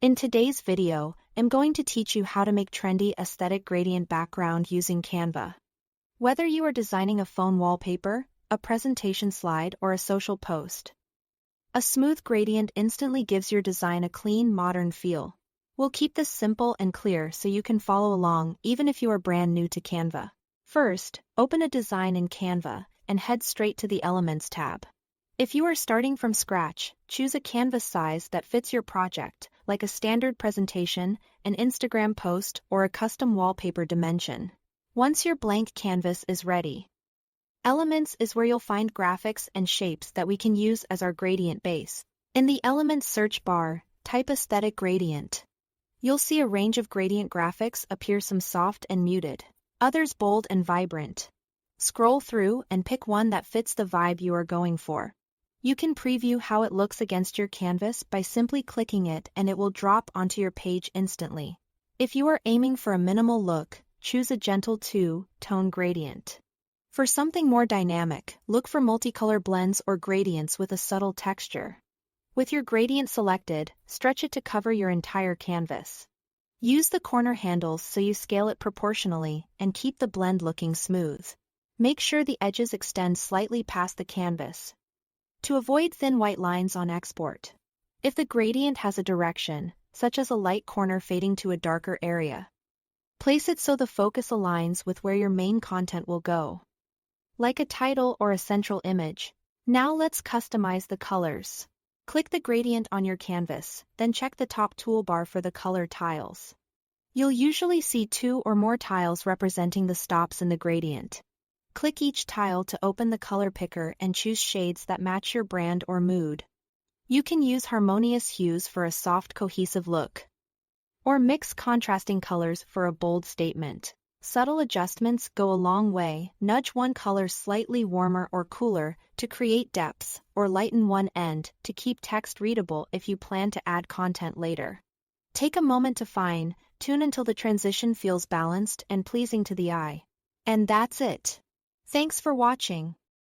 In today's video, I'm going to teach you how to make trendy aesthetic gradient background using Canva. Whether you are designing a phone wallpaper, a presentation slide, or a social post, a smooth gradient instantly gives your design a clean, modern feel. We'll keep this simple and clear so you can follow along even if you are brand new to Canva. First, open a design in Canva and head straight to the Elements tab. If you are starting from scratch, choose a canvas size that fits your project, like a standard presentation, an Instagram post, or a custom wallpaper dimension. Once your blank canvas is ready, Elements is where you'll find graphics and shapes that we can use as our gradient base. In the Elements search bar, type Aesthetic Gradient. You'll see a range of gradient graphics appear, some soft and muted, others bold and vibrant. Scroll through and pick one that fits the vibe you are going for. You can preview how it looks against your canvas by simply clicking it, and it will drop onto your page instantly. If you are aiming for a minimal look, choose a gentle two-tone gradient. For something more dynamic, look for multicolor blends or gradients with a subtle texture. With your gradient selected, stretch it to cover your entire canvas. Use the corner handles so you scale it proportionally and keep the blend looking smooth. Make sure the edges extend slightly past the canvas to avoid thin white lines on export. If the gradient has a direction, such as a light corner fading to a darker area, place it so the focus aligns with where your main content will go, like a title or a central image. Now let's customize the colors. Click the gradient on your canvas, then check the top toolbar for the color tiles. You'll usually see 2 or more tiles representing the stops in the gradient. Click each tile to open the color picker and choose shades that match your brand or mood. You can use harmonious hues for a soft, cohesive look, or mix contrasting colors for a bold statement. Subtle adjustments go a long way. Nudge one color slightly warmer or cooler to create depth, or lighten one end to keep text readable if you plan to add content later. Take a moment to fine-tune until the transition feels balanced and pleasing to the eye. And that's it. Thanks for watching.